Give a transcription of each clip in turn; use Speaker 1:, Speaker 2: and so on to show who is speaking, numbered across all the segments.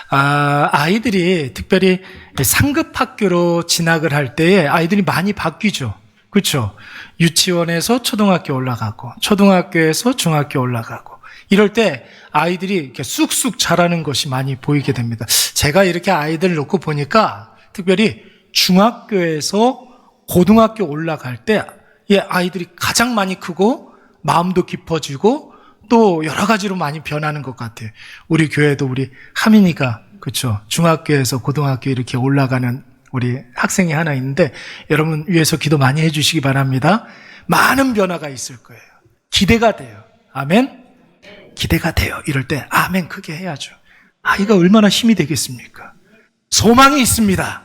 Speaker 1: 아이들이 특별히 상급 학교로 진학을 할 때에 아이들이 많이 바뀌죠. 그렇죠? 유치원에서 초등학교 올라가고, 초등학교에서 중학교 올라가고, 이럴 때 아이들이 이렇게 쑥쑥 자라는 것이 많이 보이게 됩니다. 제가 이렇게 아이들을 놓고 보니까 특별히 중학교에서 고등학교 올라갈 때 아이들이 가장 많이 크고 마음도 깊어지고 또 여러 가지로 많이 변하는 것 같아요. 우리 교회도 우리 하민이가 그렇죠. 중학교에서 고등학교 이렇게 올라가는 우리 학생이 하나 있는데 여러분 위해서 기도 많이 해주시기 바랍니다. 많은 변화가 있을 거예요. 기대가 돼요. 아멘? 기대가 돼요. 이럴 때 아멘 크게 해야죠. 아이가 얼마나 힘이 되겠습니까? 소망이 있습니다.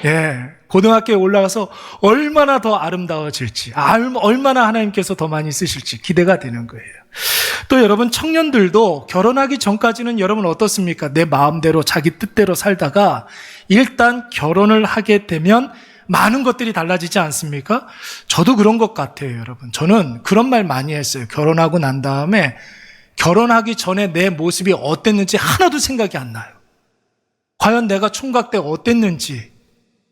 Speaker 1: 예, 고등학교에 올라가서 얼마나 더 아름다워질지, 얼마나 하나님께서 더 많이 쓰실지 기대가 되는 거예요. 또 여러분 청년들도 결혼하기 전까지는 여러분 어떻습니까? 내 마음대로 자기 뜻대로 살다가 일단 결혼을 하게 되면 많은 것들이 달라지지 않습니까? 저도 그런 것 같아요, 여러분. 저는 그런 말 많이 했어요. 결혼하고 난 다음에 결혼하기 전에 내 모습이 어땠는지 하나도 생각이 안 나요. 과연 내가 총각 때 어땠는지,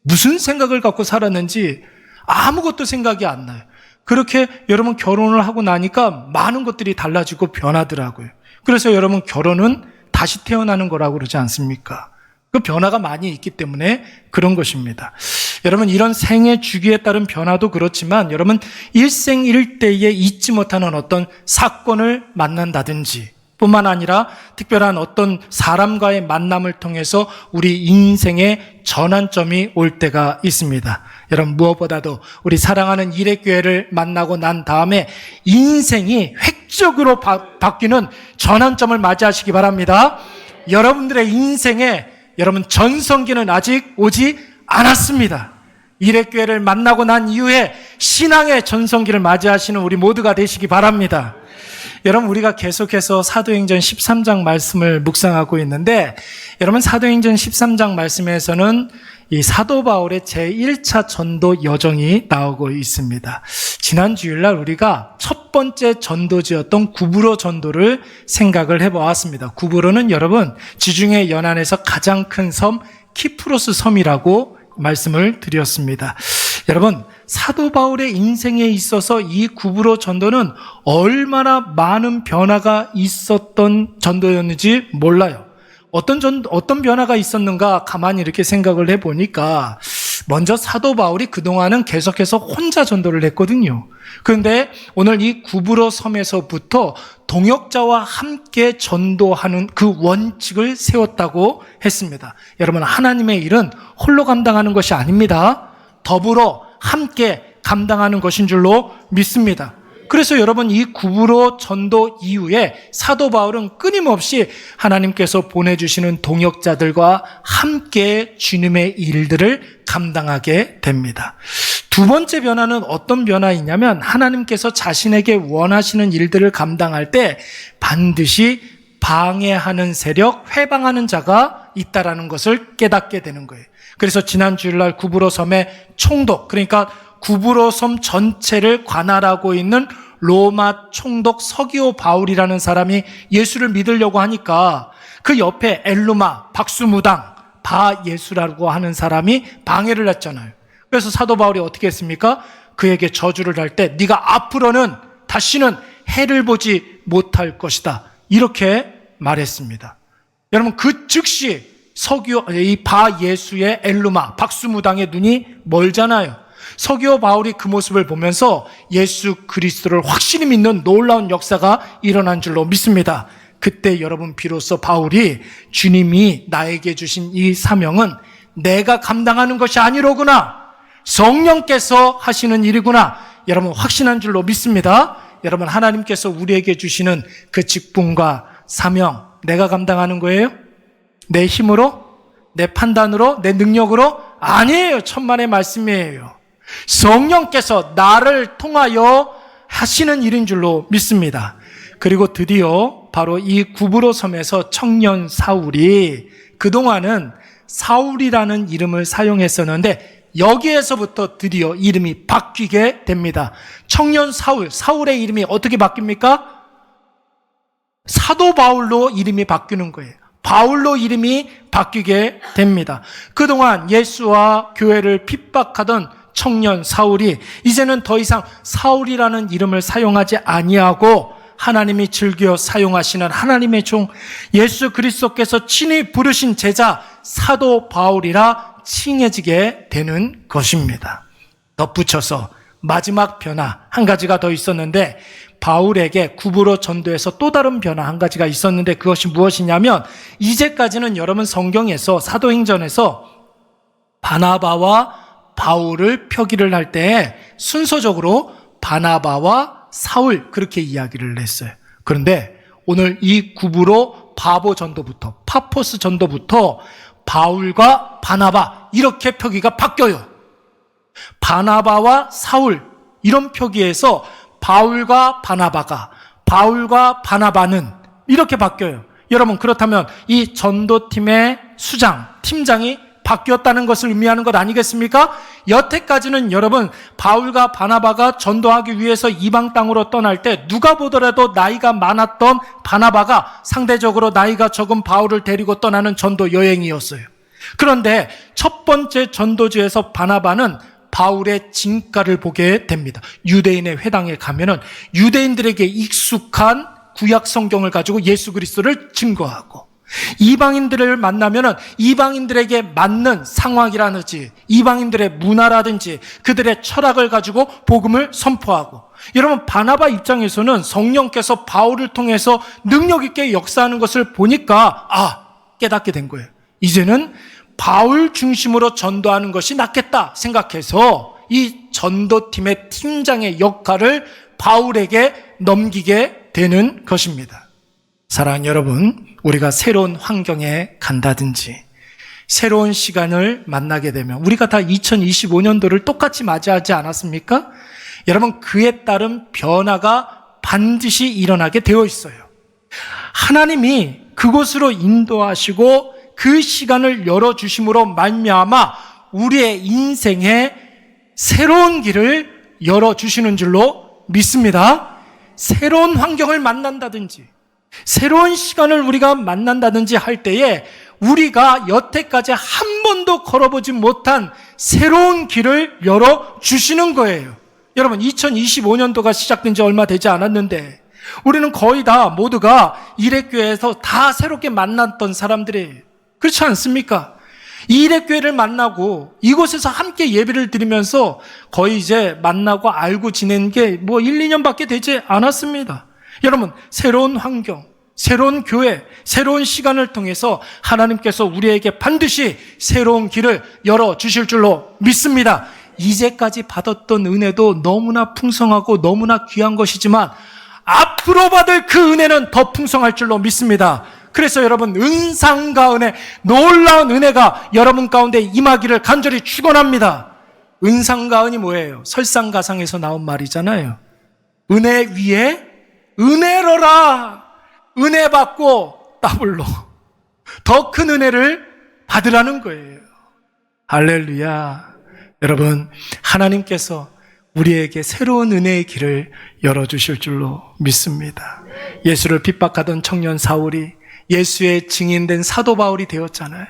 Speaker 1: 무슨 생각을 갖고 살았는지 아무것도 생각이 안 나요. 그렇게 여러분 결혼을 하고 나니까 많은 것들이 달라지고 변하더라고요. 그래서 여러분 결혼은 다시 태어나는 거라고 그러지 않습니까? 그 변화가 많이 있기 때문에 그런 것입니다. 여러분 이런 생애 주기에 따른 변화도 그렇지만 여러분 일생일대에 잊지 못하는 어떤 사건을 만난다든지 뿐만 아니라 특별한 어떤 사람과의 만남을 통해서 우리 인생의 전환점이 올 때가 있습니다. 여러분 무엇보다도 우리 사랑하는 일회교회를 만나고 난 다음에 인생이 획적으로 바뀌는 전환점을 맞이하시기 바랍니다. 여러분들의 인생에 여러분 전성기는 아직 오지 않았습니다. 일회교회를 만나고 난 이후에 신앙의 전성기를 맞이하시는 우리 모두가 되시기 바랍니다. 여러분 우리가 계속해서 사도행전 13장 말씀을 묵상하고 있는데 여러분 사도행전 13장 말씀에서는 이 사도 바울의 제1차 전도 여정이 나오고 있습니다. 지난 주일날 우리가 첫 번째 전도지였던 구브로 전도를 생각을 해보았습니다. 구브로는 여러분 지중해 연안에서 가장 큰 섬 키프로스 섬이라고 말씀을 드렸습니다. 여러분 사도 바울의 인생에 있어서 이 구브로 전도는 얼마나 많은 변화가 있었던 전도였는지 몰라요. 어떤 변화가 있었는가 가만히 이렇게 생각을 해보니까 먼저 사도 바울이 그동안은 계속해서 혼자 전도를 했거든요. 그런데 오늘 이 구브로 섬에서부터 동역자와 함께 전도하는 그 원칙을 세웠다고 했습니다. 여러분 하나님의 일은 홀로 감당하는 것이 아닙니다. 더불어 함께 감당하는 것인 줄로 믿습니다. 그래서 여러분 이 구브로 전도 이후에 사도 바울은 끊임없이 하나님께서 보내주시는 동역자들과 함께 주님의 일들을 감당하게 됩니다. 두 번째 변화는 어떤 변화이냐면 하나님께서 자신에게 원하시는 일들을 감당할 때 반드시 방해하는 세력, 회방하는 자가 있다라는 것을 깨닫게 되는 거예요. 그래서 지난 주일날 구브로 섬의 총독, 그러니까 구브로 섬 전체를 관할하고 있는 로마 총독 서기오 바울이라는 사람이 예수를 믿으려고 하니까 그 옆에 엘루마, 박수무당, 바예수라고 하는 사람이 방해를 했잖아요. 그래서 사도 바울이 어떻게 했습니까? 그에게 저주를 할 때 네가 앞으로는 다시는 해를 보지 못할 것이다. 이렇게 말했습니다. 여러분 그 즉시 이 바예수의 엘루마, 박수무당의 눈이 멀잖아요. 서기오 바울이 그 모습을 보면서 예수 그리스도를 확실히 믿는 놀라운 역사가 일어난 줄로 믿습니다. 그때 여러분 비로소 바울이 주님이 나에게 주신 이 사명은 내가 감당하는 것이 아니로구나, 성령께서 하시는 일이구나, 여러분 확신한 줄로 믿습니다. 여러분 하나님께서 우리에게 주시는 그 직분과 사명 내가 감당하는 거예요? 내 힘으로? 내 판단으로? 내 능력으로? 아니에요. 천만의 말씀이에요. 성령께서 나를 통하여 하시는 일인 줄로 믿습니다. 그리고 드디어 바로 이 구브로 섬에서 청년 사울이, 그동안은 사울이라는 이름을 사용했었는데 여기에서부터 드디어 이름이 바뀌게 됩니다. 청년 사울, 사울의 이름이 어떻게 바뀝니까? 사도 바울로 이름이 바뀌는 거예요. 바울로 이름이 바뀌게 됩니다. 그동안 예수와 교회를 핍박하던 청년 사울이 이제는 더 이상 사울이라는 이름을 사용하지 아니하고 하나님이 즐겨 사용하시는 하나님의 종 예수 그리스도께서 친히 부르신 제자 사도 바울이라 칭해지게 되는 것입니다. 덧붙여서 마지막 변화 한 가지가 더 있었는데, 바울에게 구부로 전도해서 또 다른 변화 한 가지가 있었는데, 그것이 무엇이냐면, 이제까지는 여러분 성경에서 사도행전에서 바나바와 바울을 표기를 할 때 순서적으로 바나바와 사울 그렇게 이야기를 했어요. 그런데 오늘 이 구부로 바보 전도부터 파포스 전도부터 바울과 바나바 이렇게 표기가 바뀌어요. 바나바와 사울 이런 표기에서 바울과 바나바가, 바울과 바나바는 이렇게 바뀌어요. 여러분, 그렇다면 이 전도팀의 수장, 팀장이 바뀌었다는 것을 의미하는 것 아니겠습니까? 여태까지는 여러분, 바울과 바나바가 전도하기 위해서 이방 땅으로 떠날 때 누가 보더라도 나이가 많았던 바나바가 상대적으로 나이가 적은 바울을 데리고 떠나는 전도 여행이었어요. 그런데 첫 번째 전도지에서 바나바는 바울의 진가를 보게 됩니다. 유대인의 회당에 가면은 유대인들에게 익숙한 구약 성경을 가지고 예수 그리스도를 증거하고, 이방인들을 만나면은 이방인들에게 맞는 상황이라든지 이방인들의 문화라든지 그들의 철학을 가지고 복음을 선포하고, 여러분 바나바 입장에서는 성령께서 바울을 통해서 능력 있게 역사하는 것을 보니까 깨닫게 된 거예요. 이제는 바울 중심으로 전도하는 것이 낫겠다 생각해서 이 전도팀의 팀장의 역할을 바울에게 넘기게 되는 것입니다. 사랑하는 여러분, 우리가 새로운 환경에 간다든지 새로운 시간을 만나게 되면 우리가 다 2025년도를 똑같이 맞이하지 않았습니까? 여러분, 그에 따른 변화가 반드시 일어나게 되어 있어요. 하나님이 그곳으로 인도하시고 그 시간을 열어주심으로 말미암아 우리의 인생에 새로운 길을 열어주시는 줄로 믿습니다. 새로운 환경을 만난다든지 새로운 시간을 우리가 만난다든지 할 때에 우리가 여태까지 한 번도 걸어보지 못한 새로운 길을 열어주시는 거예요. 여러분, 2025년도가 시작된 지 얼마 되지 않았는데 우리는 거의 다 모두가 일회교회에서 다 새롭게 만났던 사람들이에요. 그렇지 않습니까? 이 일회교회를 만나고 이곳에서 함께 예배를 드리면서 거의 이제 만나고 알고 지낸 게 1, 2년밖에 되지 않았습니다. 여러분, 새로운 환경, 새로운 교회, 새로운 시간을 통해서 하나님께서 우리에게 반드시 새로운 길을 열어주실 줄로 믿습니다. 이제까지 받았던 은혜도 너무나 풍성하고 너무나 귀한 것이지만 앞으로 받을 그 은혜는 더 풍성할 줄로 믿습니다. 그래서 여러분, 은상과 은혜, 놀라운 은혜가 여러분 가운데 임하기를 간절히 축원합니다. 은상과 은이 뭐예요? 설상가상에서 나온 말이잖아요. 은혜 위에 은혜로라. 은혜 받고 더블로 더 큰 은혜를 받으라는 거예요. 할렐루야. 여러분, 하나님께서 우리에게 새로운 은혜의 길을 열어주실 줄로 믿습니다. 예수를 핍박하던 청년 사울이 예수의 증인된 사도 바울이 되었잖아요.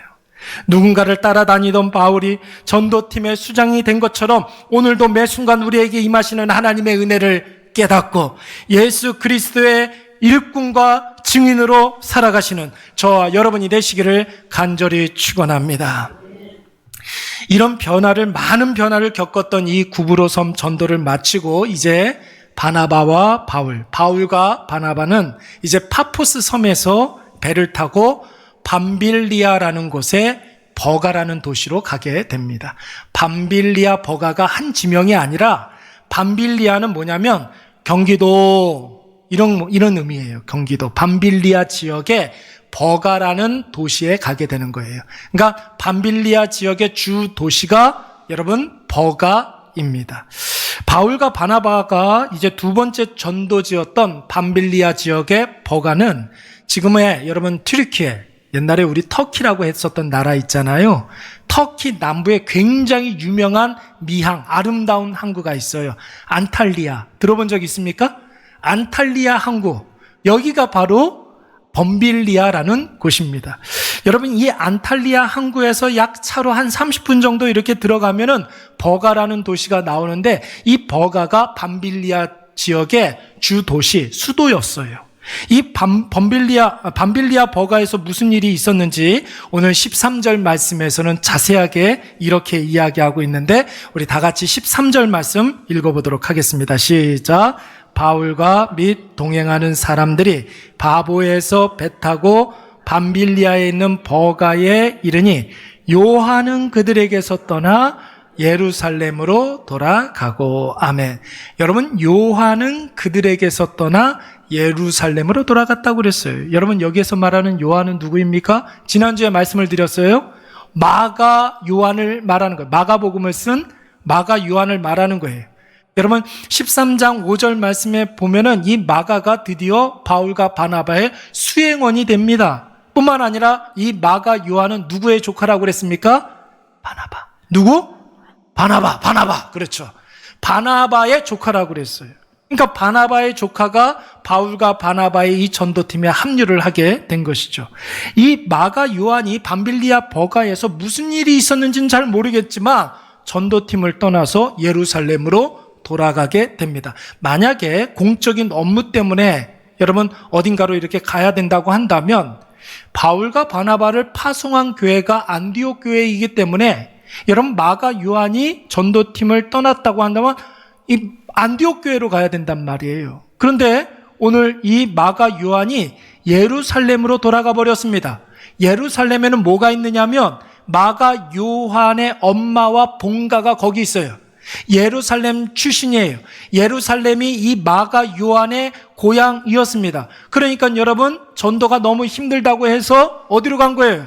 Speaker 1: 누군가를 따라다니던 바울이 전도팀의 수장이 된 것처럼 오늘도 매 순간 우리에게 임하시는 하나님의 은혜를 깨닫고 예수 그리스도의 일꾼과 증인으로 살아가시는 저와 여러분이 되시기를 간절히 축원합니다. 이런 많은 변화를 겪었던 이 구브로 섬 전도를 마치고 이제 바나바와 바울과 바나바는 이제 파포스 섬에서 배를 타고 밤빌리아라는 곳에 버가라는 도시로 가게 됩니다. 밤빌리아 버가가 한 지명이 아니라 밤빌리아는 뭐냐면 경기도 이런 의미예요. 경기도 밤빌리아 지역에 버가라는 도시에 가게 되는 거예요. 그러니까 밤빌리아 지역의 주 도시가 여러분 버가입니다. 바울과 바나바가 이제 두 번째 전도지였던 밤빌리아 지역의 버가는 지금의 여러분 튀르키예, 옛날에 우리 터키라고 했었던 나라 있잖아요. 터키 남부에 굉장히 유명한 미항, 아름다운 항구가 있어요. 안탈리아. 들어본 적 있습니까? 안탈리아 항구. 여기가 바로 범빌리아라는 곳입니다. 여러분, 이 안탈리아 항구에서 약 차로 한 30분 정도 이렇게 들어가면은 버가라는 도시가 나오는데, 이 버가가 밤빌리아 지역의 주 도시, 수도였어요. 이 밤빌리아 버가에서 무슨 일이 있었는지 오늘 13절 말씀에서는 자세하게 이렇게 이야기하고 있는데, 우리 다 같이 13절 말씀 읽어보도록 하겠습니다. 시작. 바울과 및 동행하는 사람들이 바보에서 배 타고 밤빌리아에 있는 버가에 이르니 요한은 그들에게서 떠나 예루살렘으로 돌아가고. 아멘. 여러분, 요한은 그들에게서 떠나 예루살렘으로 돌아갔다고 그랬어요. 여러분, 여기에서 말하는 요한은 누구입니까? 지난주에 말씀을 드렸어요. 마가 요한을 말하는 거예요. 마가복음을 쓴 마가 요한을 말하는 거예요. 여러분, 13장 5절 말씀에 보면은 이 마가가 드디어 바울과 바나바의 수행원이 됩니다. 뿐만 아니라 이 마가 요한은 누구의 조카라고 그랬습니까? 바나바. 누구? 바나바. 그렇죠. 바나바의 조카라고 그랬어요. 그러니까 바나바의 조카가 바울과 바나바의 이 전도팀에 합류를 하게 된 것이죠. 이 마가 요한이 밤빌리아 버가에서 무슨 일이 있었는지는 잘 모르겠지만 전도팀을 떠나서 예루살렘으로 돌아가게 됩니다. 만약에 공적인 업무 때문에 여러분 어딘가로 이렇게 가야 된다고 한다면 바울과 바나바를 파송한 교회가 안디옥 교회이기 때문에 여러분 마가 요한이 전도팀을 떠났다고 한다면 이 안디옥 교회로 가야 된단 말이에요. 그런데 오늘 이 마가 요한이 예루살렘으로 돌아가 버렸습니다. 예루살렘에는 뭐가 있느냐면 마가 요한의 엄마와 본가가 거기 있어요. 예루살렘 출신이에요. 예루살렘이 이 마가 요한의 고향이었습니다. 그러니까 여러분, 전도가 너무 힘들다고 해서 어디로 간 거예요?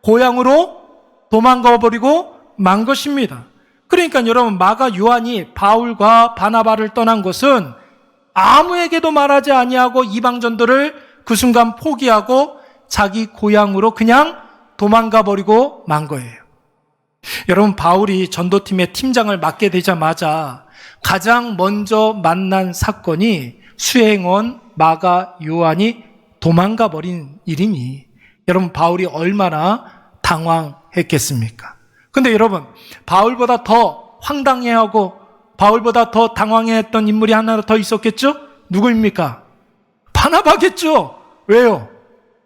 Speaker 1: 고향으로 도망가 버리고 만 것입니다. 그러니까 여러분, 마가 요한이 바울과 바나바를 떠난 것은 아무에게도 말하지 아니하고 이방 전도를 그 순간 포기하고 자기 고향으로 그냥 도망가 버리고 만 거예요. 여러분, 바울이 전도팀의 팀장을 맡게 되자마자 가장 먼저 만난 사건이 수행원 마가 요한이 도망가 버린 일이니 여러분, 바울이 얼마나 당황했겠습니까? 근데 여러분, 바울보다 더 황당해하고 바울보다 더 당황해했던 인물이 하나 더 있었겠죠? 누구입니까? 바나바겠죠? 왜요?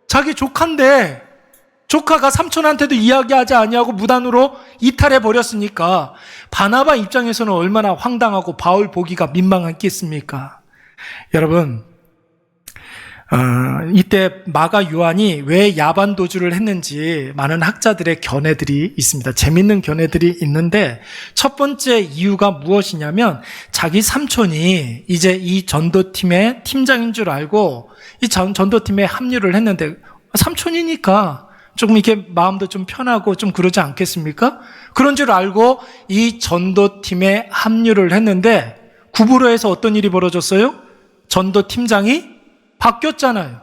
Speaker 1: 자기 조카인데 조카가 삼촌한테도 이야기하지 아니하고 무단으로 이탈해 버렸으니까 바나바 입장에서는 얼마나 황당하고 바울 보기가 민망했겠습니까? 여러분, 이때 마가 요한이 왜 야반도주를 했는지 많은 학자들의 견해들이 있습니다. 재밌는 견해들이 있는데 첫 번째 이유가 무엇이냐면 자기 삼촌이 이제 이 전도팀의 팀장인 줄 알고 이 전도팀에 합류를 했는데 삼촌이니까 조금 이렇게 마음도 좀 편하고 좀 그러지 않겠습니까? 그런 줄 알고 이 전도팀에 합류를 했는데 구부로에서 어떤 일이 벌어졌어요? 전도팀장이 바뀌었잖아요.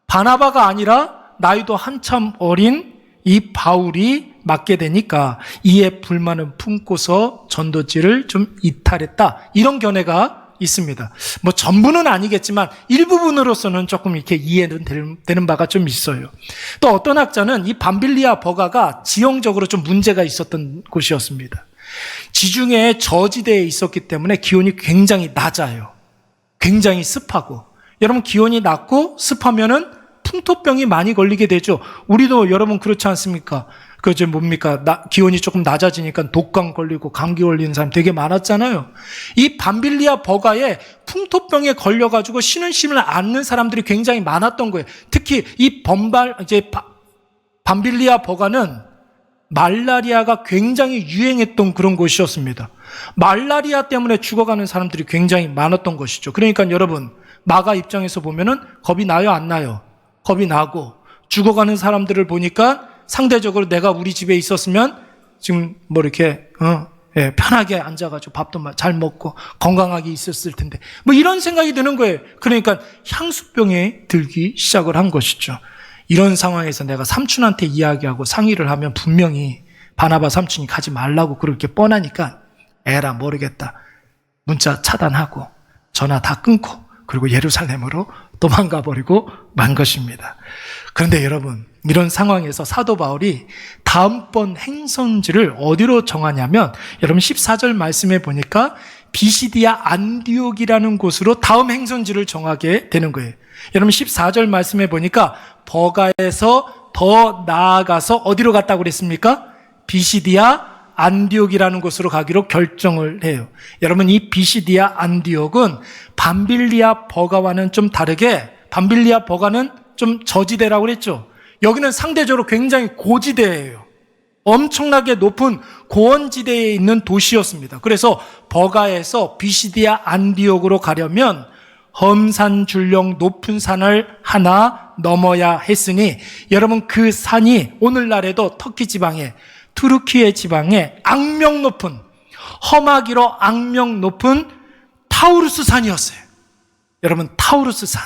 Speaker 1: 바나바가 아니라 나이도 한참 어린 이 바울이 맡게 되니까 이에 불만을 품고서 전도지를 좀 이탈했다. 이런 견해가 있습니다. 뭐 전부는 아니겠지만 일부분으로서는 조금 이렇게 이해는 되는 바가 좀 있어요. 또 어떤 학자는 이 밤빌리아 버가가 지형적으로 좀 문제가 있었던 곳이었습니다. 지중해 저지대에 있었기 때문에 기온이 굉장히 낮아요. 굉장히 습하고. 여러분, 기온이 낮고 습하면은 풍토병이 많이 걸리게 되죠. 우리도 여러분 그렇지 않습니까? 그저 뭡니까? 기온이 조금 낮아지니까 독감 걸리고 감기 걸리는 사람 되게 많았잖아요. 이 밤빌리아 버가에 풍토병에 걸려가지고 쉬는 쉼을 않는 사람들이 굉장히 많았던 거예요. 특히 이 밤빌리아 버가는 말라리아가 굉장히 유행했던 그런 곳이었습니다. 말라리아 때문에 죽어가는 사람들이 굉장히 많았던 것이죠. 그러니까 여러분, 마가 입장에서 보면은 겁이 나요, 안 나요? 겁이 나고 죽어가는 사람들을 보니까 상대적으로 내가 우리 집에 있었으면 지금 뭐 이렇게 편하게 앉아가지고 밥도 잘 먹고 건강하게 있었을 텐데 뭐 이런 생각이 드는 거예요. 그러니까 향수병에 들기 시작을 한 것이죠. 이런 상황에서 내가 삼촌한테 이야기하고 상의를 하면 분명히 바나바 삼촌이 가지 말라고 그렇게 뻔하니까 에라 모르겠다. 문자 차단하고 전화 다 끊고 그리고 예루살렘으로 도망가 버리고 만 것입니다. 그런데 여러분, 이런 상황에서 사도 바울이 다음번 행선지를 어디로 정하냐면, 여러분 14절 말씀에 보니까 비시디아 안디옥이라는 곳으로 다음 행선지를 정하게 되는 거예요. 여러분 14절 말씀에 보니까 버가에서 더 나아가서 어디로 갔다고 그랬습니까? 비시디아 안디옥이라는 곳으로 가기로 결정을 해요. 여러분, 이 비시디아 안디옥은 밤빌리아 버가와는 좀 다르게, 밤빌리아 버가는 좀 저지대라고 그랬죠. 여기는 상대적으로 굉장히 고지대예요. 엄청나게 높은 고원지대에 있는 도시였습니다. 그래서 버가에서 비시디아 안디옥으로 가려면 험산 줄령 높은 산을 하나 넘어야 했으니, 여러분 그 산이 오늘날에도 터키 지방에, 투르키예 지방에 악명 높은, 험하기로 악명 높은 타우루스 산이었어요. 여러분, 타우루스 산.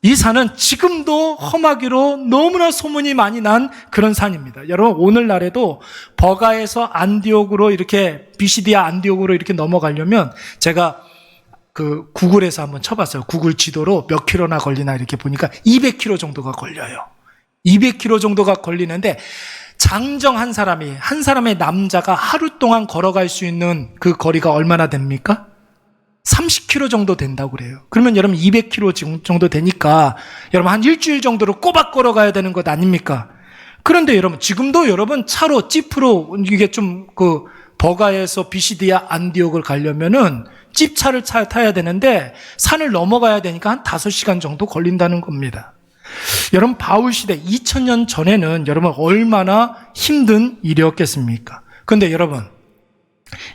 Speaker 1: 이 산은 지금도 험하기로 너무나 소문이 많이 난 그런 산입니다. 여러분, 오늘날에도 버가에서 안디옥으로 이렇게, 비시디아 안디옥으로 이렇게 넘어가려면, 제가 그 구글에서 한번 쳐봤어요. 구글 지도로 몇 킬로나 걸리나 이렇게 보니까 200킬로 정도가 걸려요. 200킬로 정도가 걸리는데, 장정 한 사람의 남자가 하루 동안 걸어갈 수 있는 그 거리가 얼마나 됩니까? 30km 정도 된다고 그래요. 그러면 여러분 200km 정도 되니까 여러분 한 일주일 정도로 꼬박 걸어가야 되는 것 아닙니까? 그런데 여러분, 지금도 여러분 차로, 지프로, 이게 좀 그 버가에서 비시디아 안디옥을 가려면은 찝차를 타야 되는데 산을 넘어가야 되니까 한 5시간 정도 걸린다는 겁니다. 여러분, 바울 시대 2000년 전에는 여러분 얼마나 힘든 일이었겠습니까? 그런데 여러분,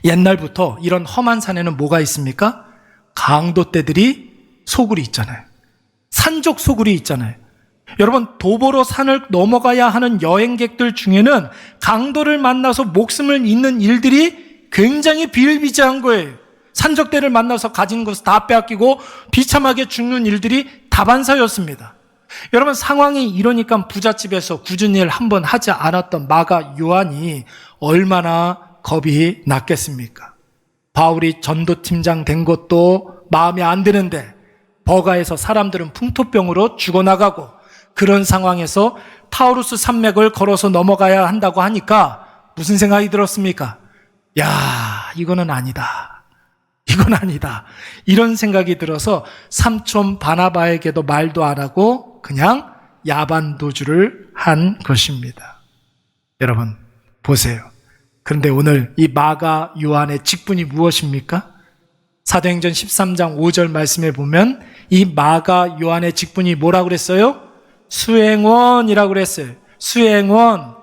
Speaker 1: 옛날부터 이런 험한 산에는 뭐가 있습니까? 강도떼들이 소굴이 있잖아요. 산적 소굴이 있잖아요. 여러분, 도보로 산을 넘어가야 하는 여행객들 중에는 강도를 만나서 목숨을 잃는 일들이 굉장히 비일비재한 거예요. 산적대를 만나서 가진 것을 다 빼앗기고 비참하게 죽는 일들이 다반사였습니다. 여러분, 상황이 이러니까 부잣집에서 굳은 일 한번 하지 않았던 마가 요한이 얼마나 겁이 났겠습니까? 바울이 전도팀장 된 것도 마음에 안 드는데 버가에서 사람들은 풍토병으로 죽어나가고, 그런 상황에서 타우루스 산맥을 걸어서 넘어가야 한다고 하니까 무슨 생각이 들었습니까? 야, 이거는 아니다. 이건 아니다. 이런 생각이 들어서 삼촌 바나바에게도 말도 안 하고 그냥 야반도주를 한 것입니다. 여러분, 보세요. 그런데 오늘 이 마가 요한의 직분이 무엇입니까? 사도행전 13장 5절 말씀에 보면 이 마가 요한의 직분이 뭐라고 그랬어요? 수행원이라고 그랬어요. 수행원.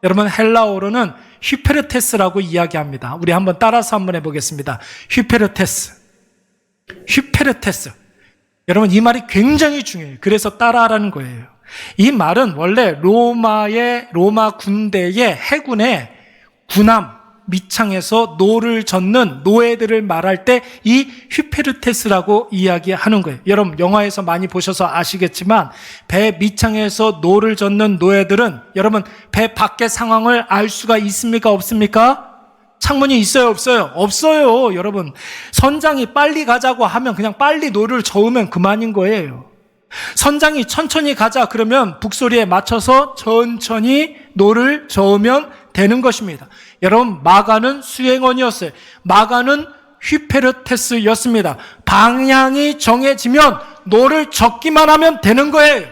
Speaker 1: 여러분, 헬라어로는 휘페르테스라고 이야기합니다. 우리 한번 따라서 한번 해보겠습니다. 휘페르테스. 휘페르테스. 여러분, 이 말이 굉장히 중요해요. 그래서 따라하라는 거예요. 이 말은 원래 로마 군대의 해군의 군함, 밑창에서 노를 젓는 노예들을 말할 때 이 휘페르테스라고 이야기하는 거예요. 여러분, 영화에서 많이 보셔서 아시겠지만 배 밑창에서 노를 젓는 노예들은 여러분 배 밖의 상황을 알 수가 있습니까? 없습니까? 창문이 있어요? 없어요? 없어요. 여러분, 선장이 빨리 가자고 하면 그냥 빨리 노를 저으면 그만인 거예요. 선장이 천천히 가자 그러면 북소리에 맞춰서 천천히 노를 저으면 되는 것입니다. 여러분, 마가는 수행원이었어요. 마가는 휘페르테스였습니다. 방향이 정해지면 노를 젓기만 하면 되는 거예요.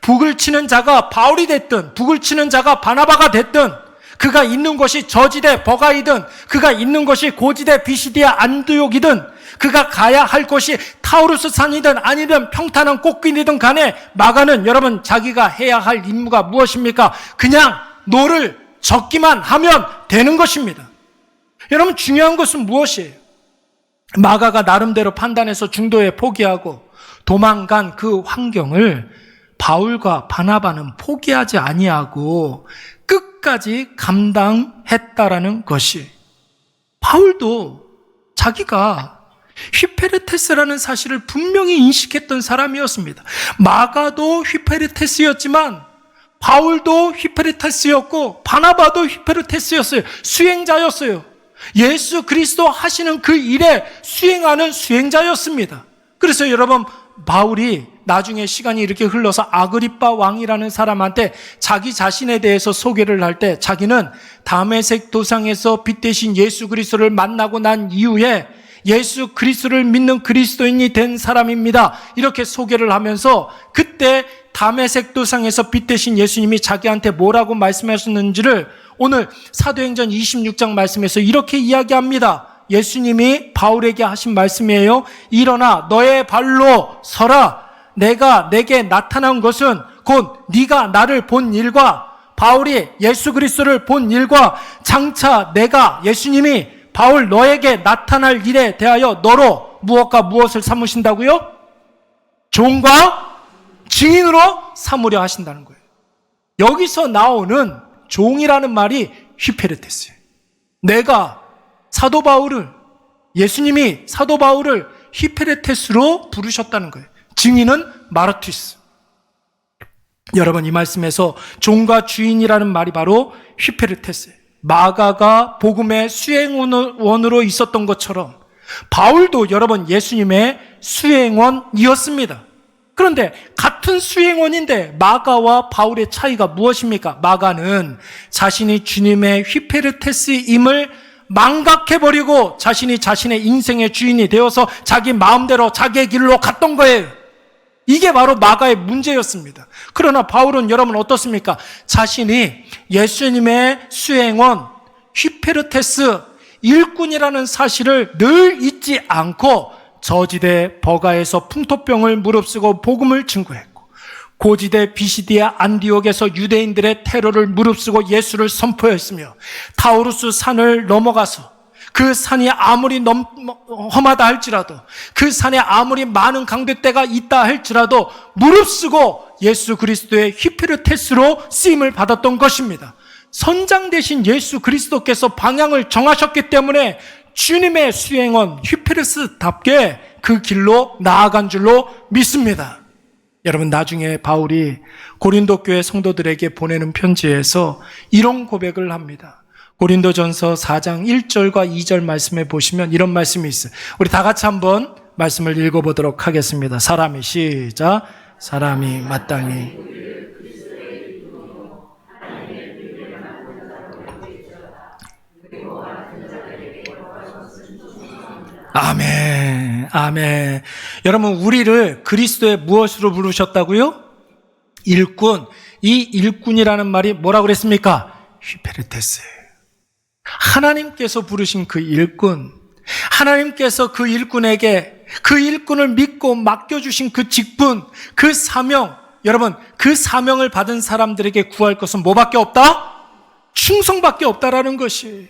Speaker 1: 북을 치는 자가 바울이 됐든 북을 치는 자가 바나바가 됐든, 그가 있는 곳이 저지대 버가이든 그가 있는 곳이 고지대 비시디아 안디옥이든 그가 가야 할 곳이 타우루스 산이든 아니든 평탄한 꽃길이든 간에 마가는 여러분 자기가 해야 할 임무가 무엇입니까? 그냥 노를 젓기만 하면 되는 것입니다. 여러분, 중요한 것은 무엇이에요? 마가가 나름대로 판단해서 중도에 포기하고 도망간 그 환경을 바울과 바나바는 포기하지 아니하고 끝까지 감당했다라는 것이, 바울도 자기가 휘페르테스라는 사실을 분명히 인식했던 사람이었습니다. 마가도 휘페르테스였지만 바울도 휘페르테스였고 바나바도 휘페르테스였어요. 수행자였어요. 예수 그리스도 하시는 그 일에 수행하는 수행자였습니다. 그래서 여러분, 바울이 나중에 시간이 이렇게 흘러서 아그리빠 왕이라는 사람한테 자기 자신에 대해서 소개를 할 때 자기는 다메섹 도상에서 빛되신 예수 그리스도를 만나고 난 이후에 예수 그리스도를 믿는 그리스도인이 된 사람입니다. 이렇게 소개를 하면서 그때 다메섹 도상에서 빛되신 예수님이 자기한테 뭐라고 말씀하셨는지를 오늘 사도행전 26장 말씀에서 이렇게 이야기합니다. 예수님이 바울에게 하신 말씀이에요. 일어나 너의 발로 서라. 내가 내게 나타난 것은 곧 네가 나를 본 일과 바울이 예수 그리스도를 본 일과 장차 내가 예수님이 바울 너에게 나타날 일에 대하여 너로 무엇과 무엇을 삼으신다고요? 종과 증인으로 삼으려 하신다는 거예요. 여기서 나오는 종이라는 말이 휘페르테스예요. 내가 사도 바울을, 예수님이 사도 바울을 휘페르테스로 부르셨다는 거예요. 증인은 마르투스. 여러분, 이 말씀에서 종과 주인이라는 말이 바로 휘페르테스예요. 마가가 복음의 수행원으로 있었던 것처럼 바울도 여러분 예수님의 수행원이었습니다. 그런데 같은 수행원인데 마가와 바울의 차이가 무엇입니까? 마가는 자신이 주님의 휘페르테스임을 망각해버리고 자신이 자신의 인생의 주인이 되어서 자기 마음대로 자기의 길로 갔던 거예요. 이게 바로 마가의 문제였습니다. 그러나 바울은 여러분 어떻습니까? 자신이 예수님의 수행원, 휘페르테스, 일꾼이라는 사실을 늘 잊지 않고 저지대 버가에서 풍토병을 무릅쓰고 복음을 증거했고, 고지대 비시디아 안디옥에서 유대인들의 테러를 무릅쓰고 예수를 선포했으며, 타우루스 산을 넘어가서 그 산이 아무리 험하다 할지라도, 그 산에 아무리 많은 강대대가 있다 할지라도 무릅쓰고 예수 그리스도의 휘페르테스로 쓰임을 받았던 것입니다. 선장 되신 예수 그리스도께서 방향을 정하셨기 때문에 주님의 수행원 휘페르테스답게 그 길로 나아간 줄로 믿습니다. 여러분, 나중에 바울이 고린도 교회 성도들에게 보내는 편지에서 이런 고백을 합니다. 고린도전서 4장 1절과 2절 말씀에 보시면 이런 말씀이 있어요. 우리 다 같이 한번 말씀을 읽어보도록 하겠습니다. 사람이 시작. 사람이 마땅히 아멘, 아멘. 여러분, 우리를 그리스도의 무엇으로 부르셨다고요? 일꾼. 이 일꾼이라는 말이 뭐라고 그랬습니까? 휘페르테스예요. 하나님께서 부르신 그 일꾼, 하나님께서 그 일꾼에게 그 일꾼을 믿고 맡겨주신 그 직분, 그 사명, 여러분, 그 사명을 받은 사람들에게 구할 것은 뭐밖에 없다? 충성밖에 없다라는 것이에요.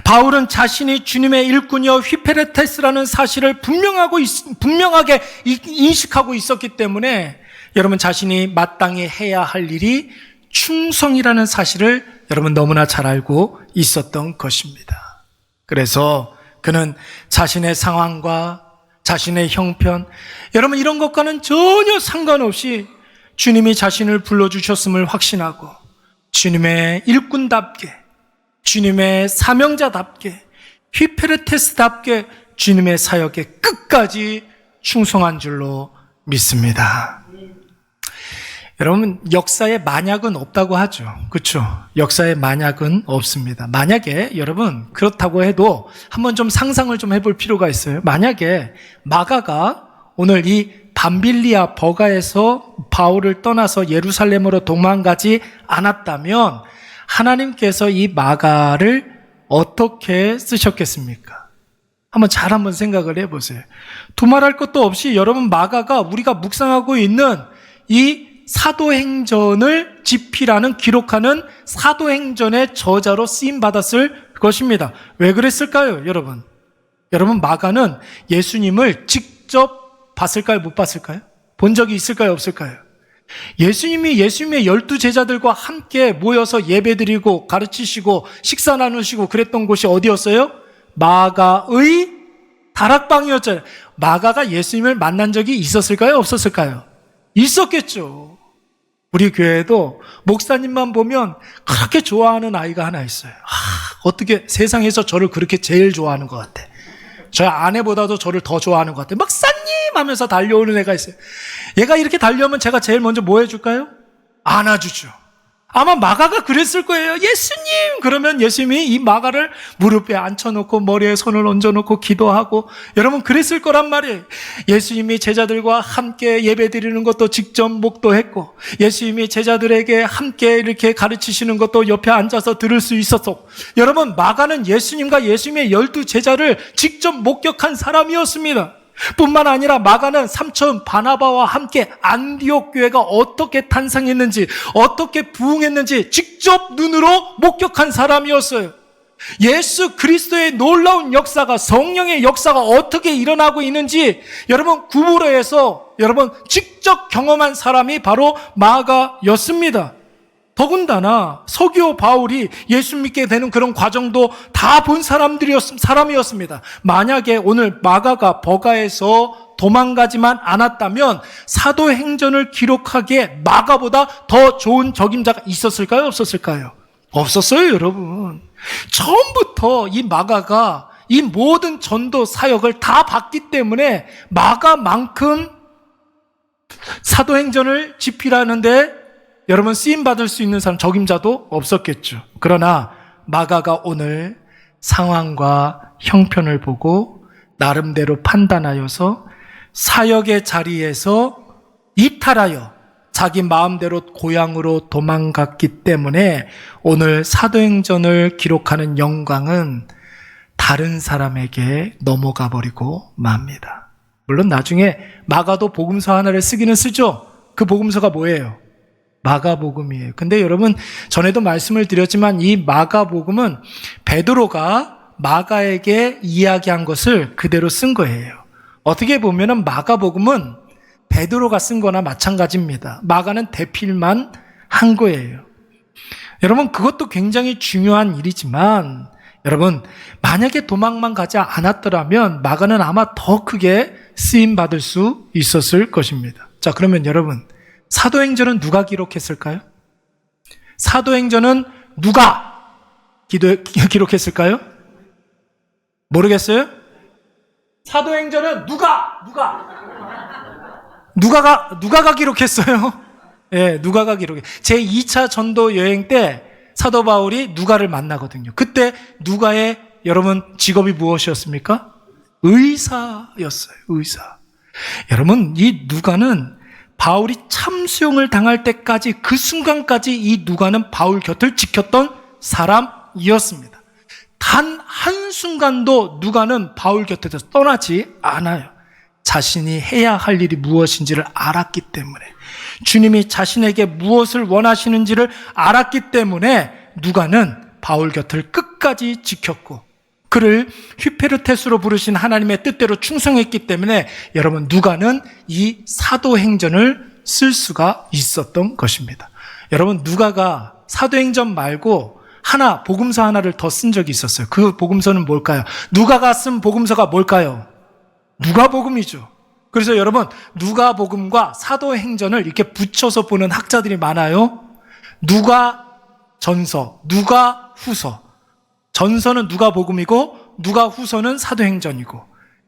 Speaker 1: 바울은 자신이 주님의 일꾼이여 휘페르테스라는 사실을 분명하게 인식하고 있었기 때문에 여러분, 자신이 마땅히 해야 할 일이 충성이라는 사실을 여러분 너무나 잘 알고 있었던 것입니다. 그래서 그는 자신의 상황과 자신의 형편, 여러분 이런 것과는 전혀 상관없이 주님이 자신을 불러주셨음을 확신하고 주님의 일꾼답게, 주님의 사명자답게, 휘페르테스답게 주님의 사역에 끝까지 충성한 줄로 믿습니다. 여러분, 역사에 만약은 없다고 하죠. 그렇죠? 역사에 만약은 없습니다. 만약에 여러분 그렇다고 해도 한번 좀 상상을 좀 해볼 필요가 있어요. 만약에 마가가 오늘 이 밤빌리아 버가에서 바울을 떠나서 예루살렘으로 도망가지 않았다면 하나님께서 이 마가를 어떻게 쓰셨겠습니까? 한번 생각을 해보세요. 두말할 것도 없이 여러분, 마가가 우리가 묵상하고 있는 이 사도행전을 집필하는, 기록하는 사도행전의 저자로 쓰임받았을 것입니다. 왜 그랬을까요, 여러분? 여러분, 마가는 예수님을 직접 봤을까요, 못 봤을까요? 본 적이 있을까요, 없을까요? 예수님의 12 제자들과 함께 모여서 예배드리고 가르치시고 식사 나누시고 그랬던 곳이 어디였어요? 마가의 다락방이었잖아요. 마가가 예수님을 만난 적이 있었을까요, 없었을까요? 있었겠죠. 우리 교회에도 목사님만 보면 그렇게 좋아하는 아이가 하나 있어요. 어떻게 세상에서 저를 그렇게 제일 좋아하는 것 같아. 저희 아내보다도 저를 더 좋아하는 것 같아요. 목사님 하면서 달려오는 애가 있어요. 얘가 이렇게 달려오면 제가 제일 먼저 뭐 해줄까요? 안아주죠. 아마 마가가 그랬을 거예요. 예수님! 그러면 예수님이 이 마가를 무릎에 앉혀놓고 머리에 손을 얹어놓고 기도하고, 여러분 그랬을 거란 말이에요. 예수님이 제자들과 함께 예배드리는 것도 직접 목도했고, 예수님이 제자들에게 함께 이렇게 가르치시는 것도 옆에 앉아서 들을 수 있었고, 여러분 마가는 예수님과 예수님의 12 제자를 직접 목격한 사람이었습니다. 뿐만 아니라 마가는 삼촌 바나바와 함께 안디옥 교회가 어떻게 탄생했는지, 어떻게 부흥했는지 직접 눈으로 목격한 사람이었어요. 예수 그리스도의 놀라운 역사가, 성령의 역사가 어떻게 일어나고 있는지 여러분 구부러에서 여러분 직접 경험한 사람이 바로 마가였습니다. 더군다나 서기오 바울이 예수 믿게 되는 그런 과정도 다 본 사람이었습니다. 만약에 오늘 마가가 버가에서 도망가지만 않았다면 사도행전을 기록하기에 마가보다 더 좋은 적임자가 있었을까요? 없었을까요? 없었어요, 여러분. 처음부터 이 마가가 이 모든 전도 사역을 다 봤기 때문에 마가만큼 사도행전을 집필하는데 여러분 쓰임받을 수 있는 사람, 적임자도 없었겠죠. 그러나 마가가 오늘 상황과 형편을 보고 나름대로 판단하여서 사역의 자리에서 이탈하여 자기 마음대로 고향으로 도망갔기 때문에 오늘 사도행전을 기록하는 영광은 다른 사람에게 넘어가 버리고 맙니다. 물론 나중에 마가도 복음서 하나를 쓰기는 쓰죠. 그 복음서가 뭐예요? 마가복음이에요. 근데 여러분 전에도 말씀을 드렸지만 이 마가복음은 베드로가 마가에게 이야기한 것을 그대로 쓴 거예요. 어떻게 보면은 마가복음은 베드로가 쓴 거나 마찬가지입니다. 마가는 대필만 한 거예요. 여러분 그것도 굉장히 중요한 일이지만 여러분 만약에 도망만 가지 않았더라면 마가는 아마 더 크게 쓰임받을 수 있었을 것입니다. 자, 그러면 여러분 사도행전은 누가 기록했을까요? 사도행전은 누가 기록했을까요? 모르겠어요? 사도행전은 누가가 기록했어요? 예, 누가가 기록해. 제 2차 전도 여행 때 사도 바울이 누가를 만나거든요. 그때 누가의 여러분 직업이 무엇이었습니까? 의사였어요. 의사. 여러분 이 누가는 바울이 참수용을 당할 때까지 그 순간까지 이 누가는 바울 곁을 지켰던 사람이었습니다. 단 한순간도 누가는 바울 곁에서 떠나지 않아요. 자신이 해야 할 일이 무엇인지를 알았기 때문에, 주님이 자신에게 무엇을 원하시는지를 알았기 때문에 누가는 바울 곁을 끝까지 지켰고 그를 휘페르테스로 부르신 하나님의 뜻대로 충성했기 때문에 여러분 누가는 이 사도행전을 쓸 수가 있었던 것입니다. 여러분 누가가 사도행전 말고 복음서 하나를 더 쓴 적이 있었어요. 그 복음서는 뭘까요? 누가가 쓴 복음서가 뭘까요? 누가복음이죠. 그래서 여러분 누가복음과 사도행전을 이렇게 붙여서 보는 학자들이 많아요. 누가전서, 누가후서. 전서는 누가복음이고 누가후서는 사도행전이고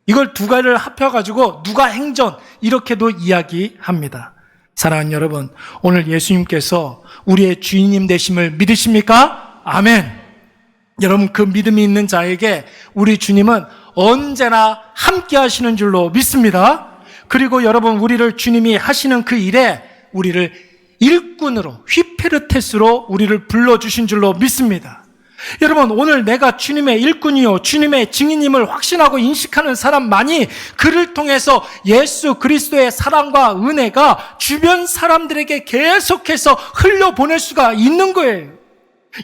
Speaker 1: 이걸 두 가지를 합혀가지고 누가행전 이렇게도 이야기합니다. 사랑하는 여러분, 오늘 예수님께서 우리의 주인님 되심을 믿으십니까? 아멘. 여러분 그 믿음이 있는 자에게 우리 주님은 언제나 함께 하시는 줄로 믿습니다. 그리고 여러분 우리를 주님이 하시는 그 일에 우리를 일꾼으로 휘페르테스로 우리를 불러주신 줄로 믿습니다. 여러분 오늘 내가 주님의 일꾼이요 주님의 증인임을 확신하고 인식하는 사람만이 그를 통해서 예수 그리스도의 사랑과 은혜가 주변 사람들에게 계속해서 흘려보낼 수가 있는 거예요.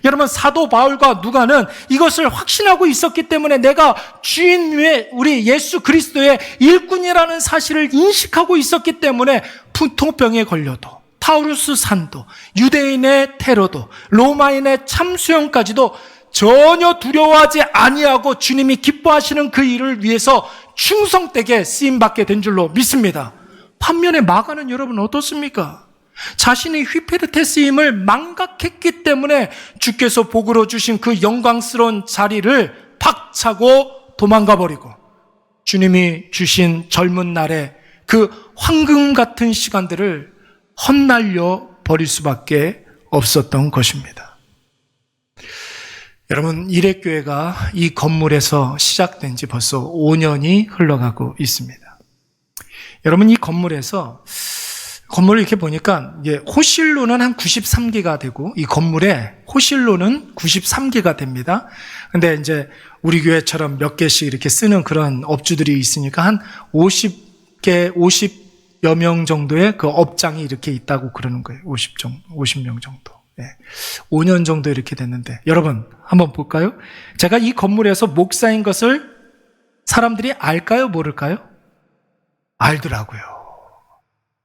Speaker 1: 여러분 사도 바울과 누가는 이것을 확신하고 있었기 때문에 내가 주인 위에 우리 예수 그리스도의 일꾼이라는 사실을 인식하고 있었기 때문에 풍토병에 걸려도 타우루스 산도, 유대인의 테러도, 로마인의 참수형까지도 전혀 두려워하지 아니하고 주님이 기뻐하시는 그 일을 위해서 충성되게 쓰임받게 된 줄로 믿습니다. 반면에 마가는 여러분 어떻습니까? 자신이 휘페르테스임을 망각했기 때문에 주께서 복으로 주신 그 영광스러운 자리를 박차고 도망가 버리고 주님이 주신 젊은 날에 그 황금 같은 시간들을 헛날려 버릴 수밖에 없었던 것입니다. 여러분, 이레교회가 이 건물에서 시작된 지 벌써 5년이 흘러가고 있습니다. 여러분, 이 건물에서 건물을 이렇게 보니까 이제 호실로는 한 93개가 되고 이 건물에 호실로는 93개가 됩니다. 근데 이제 우리 교회처럼 몇 개씩 이렇게 쓰는 그런 업주들이 있으니까 한 50개, 50여 명 정도의 그 업장이 이렇게 있다고 그러는 거예요. 50명 정도. 네. 5년 정도 이렇게 됐는데 여러분 한번 볼까요? 제가 이 건물에서 목사인 것을 사람들이 알까요? 모를까요? 알더라고요.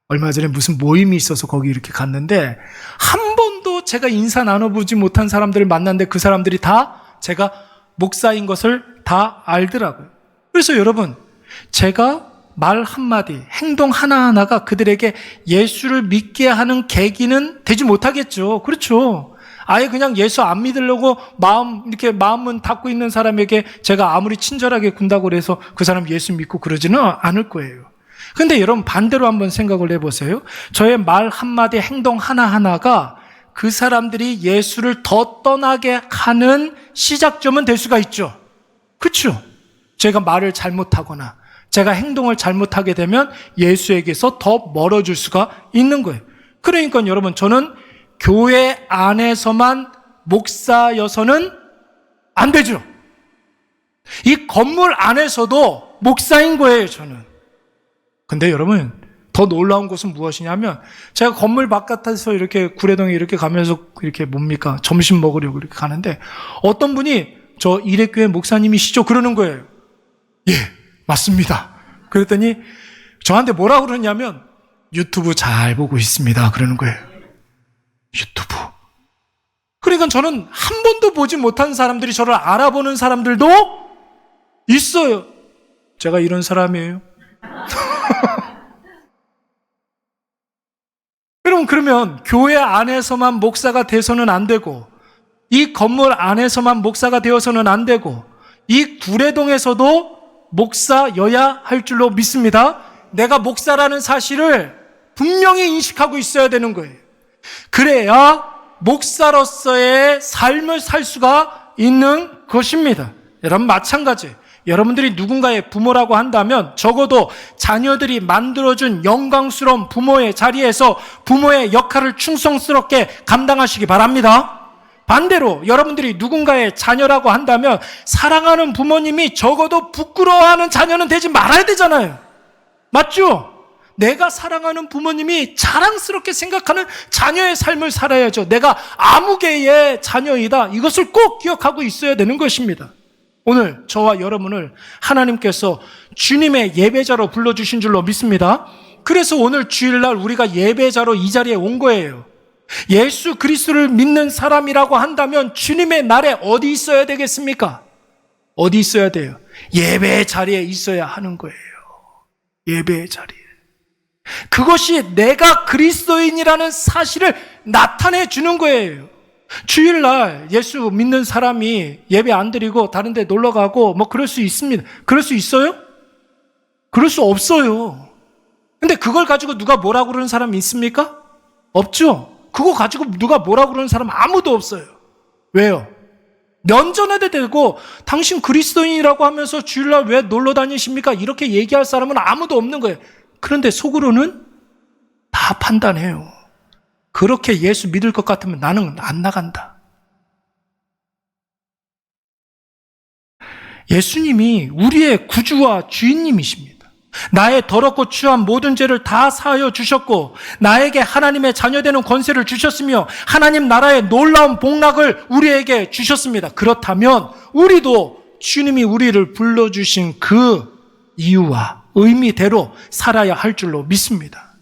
Speaker 1: 얼마 전에 무슨 모임이 있어서 거기 이렇게 갔는데 한 번도 제가 인사 나눠보지 못한 사람들을 만났는데 그 사람들이 다 제가 목사인 것을 다 알더라고요. 그래서 여러분, 제가 말 한마디, 행동 하나하나가 그들에게 예수를 믿게 하는 계기는 되지 못하겠죠. 그렇죠. 아예 그냥 예수 안 믿으려고 이렇게 마음은 닫고 있는 사람에게 제가 아무리 친절하게 군다고 해서 그 사람 예수 믿고 그러지는 않을 거예요. 근데 여러분 반대로 한번 생각을 해보세요. 저의 말 한마디, 행동 하나하나가 그 사람들이 예수를 더 떠나게 하는 시작점은 될 수가 있죠. 그렇죠? 제가 말을 잘못하거나 제가 행동을 잘못하게 되면 예수에게서 더 멀어질 수가 있는 거예요. 그러니까 여러분, 저는 교회 안에서만 목사여서는 안 되죠. 이 건물 안에서도 목사인 거예요, 저는. 근데 여러분, 더 놀라운 것은 무엇이냐면 제가 건물 바깥에서 이렇게 구례동에 이렇게 가면서 이렇게 뭡니까? 점심 먹으려고 이렇게 가는데 어떤 분이 저 이레교회 목사님이시죠? 그러는 거예요. 예, 맞습니다. 그랬더니 저한테 뭐라고 그러냐면 유튜브 잘 보고 있습니다. 그러는 거예요. 유튜브. 그러니까 저는 한 번도 보지 못한 사람들이 저를 알아보는 사람들도 있어요. 제가 이런 사람이에요. 여러분, 그러면 교회 안에서만 목사가 돼서는 안 되고 이 건물 안에서만 목사가 되어서는 안 되고 이 구례동에서도 목사여야 할 줄로 믿습니다. 내가 목사라는 사실을 분명히 인식하고 있어야 되는 거예요. 그래야 목사로서의 삶을 살 수가 있는 것입니다. 여러분, 마찬가지. 여러분들이 누군가의 부모라고 한다면 적어도 자녀들이 만들어준 영광스러운 부모의 자리에서 부모의 역할을 충성스럽게 감당하시기 바랍니다. 반대로 여러분들이 누군가의 자녀라고 한다면 사랑하는 부모님이 적어도 부끄러워하는 자녀는 되지 말아야 되잖아요. 맞죠? 내가 사랑하는 부모님이 자랑스럽게 생각하는 자녀의 삶을 살아야죠. 내가 아무개의 자녀이다. 이것을 꼭 기억하고 있어야 되는 것입니다. 오늘 저와 여러분을 하나님께서 주님의 예배자로 불러주신 줄로 믿습니다. 그래서 오늘 주일날 우리가 예배자로 이 자리에 온 거예요. 예수 그리스도를 믿는 사람이라고 한다면 주님의 날에 어디 있어야 되겠습니까? 어디 있어야 돼요? 예배의 자리에 있어야 하는 거예요. 예배의 자리에. 그것이 내가 그리스도인이라는 사실을 나타내 주는 거예요. 주일날 예수 믿는 사람이 예배 안 드리고 다른 데 놀러 가고 뭐 그럴 수 있습니다. 그럴 수 있어요? 그럴 수 없어요. 근데 그걸 가지고 누가 뭐라고 그러는 사람이 있습니까? 없죠. 그거 가지고 누가 뭐라고 그러는 사람 아무도 없어요. 왜요? 면전에도 대고 당신 그리스도인이라고 하면서 주일날 왜 놀러 다니십니까? 이렇게 얘기할 사람은 아무도 없는 거예요. 그런데 속으로는 다 판단해요. 그렇게 예수 믿을 것 같으면 나는 안 나간다. 예수님이 우리의 구주와 주인님이십니다. 나의 더럽고 추한 모든 죄를 다 사하여 주셨고 나에게 하나님의 자녀되는 권세를 주셨으며 하나님 나라의 놀라운 복락을 우리에게 주셨습니다. 그렇다면 우리도 주님이 우리를 불러주신 그 이유와 의미대로 살아야 할 줄로 믿습니다.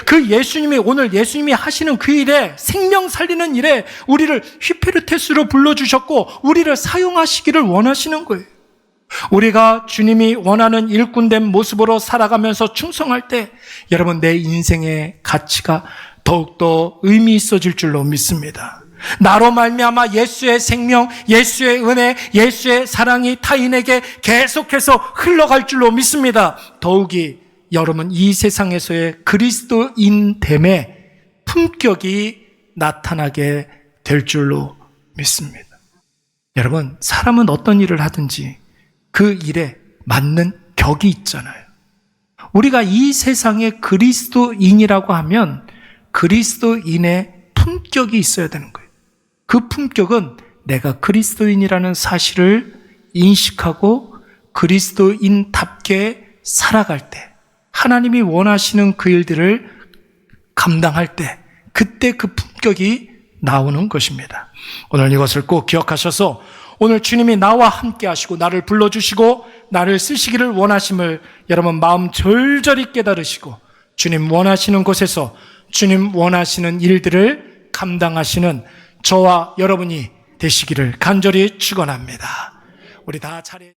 Speaker 1: 그 예수님이 오늘 예수님이 하시는 그 일에 생명 살리는 일에 우리를 휘페르테스로 불러주셨고 우리를 사용하시기를 원하시는 거예요. 우리가 주님이 원하는 일꾼된 모습으로 살아가면서 충성할 때 여러분 내 인생의 가치가 더욱더 의미 있어질 줄로 믿습니다. 나로 말미암아 예수의 생명, 예수의 은혜, 예수의 사랑이 타인에게 계속해서 흘러갈 줄로 믿습니다. 더욱이 여러분 이 세상에서의 그리스도인됨의 품격이 나타나게 될 줄로 믿습니다. 여러분, 사람은 어떤 일을 하든지 그 일에 맞는 격이 있잖아요. 우리가 이 세상의 그리스도인이라고 하면 그리스도인의 품격이 있어야 되는 거예요. 그 품격은 내가 그리스도인이라는 사실을 인식하고 그리스도인답게 살아갈 때, 하나님이 원하시는 그 일들을 감당할 때, 그때 그 품격이 나오는 것입니다. 오늘 이것을 꼭 기억하셔서 오늘 주님이 나와 함께 하시고 나를 불러주시고 나를 쓰시기를 원하심을 여러분 마음 절절히 깨달으시고 주님 원하시는 곳에서 주님 원하시는 일들을 감당하시는 저와 여러분이 되시기를 간절히 축원합니다. 우리 다 차례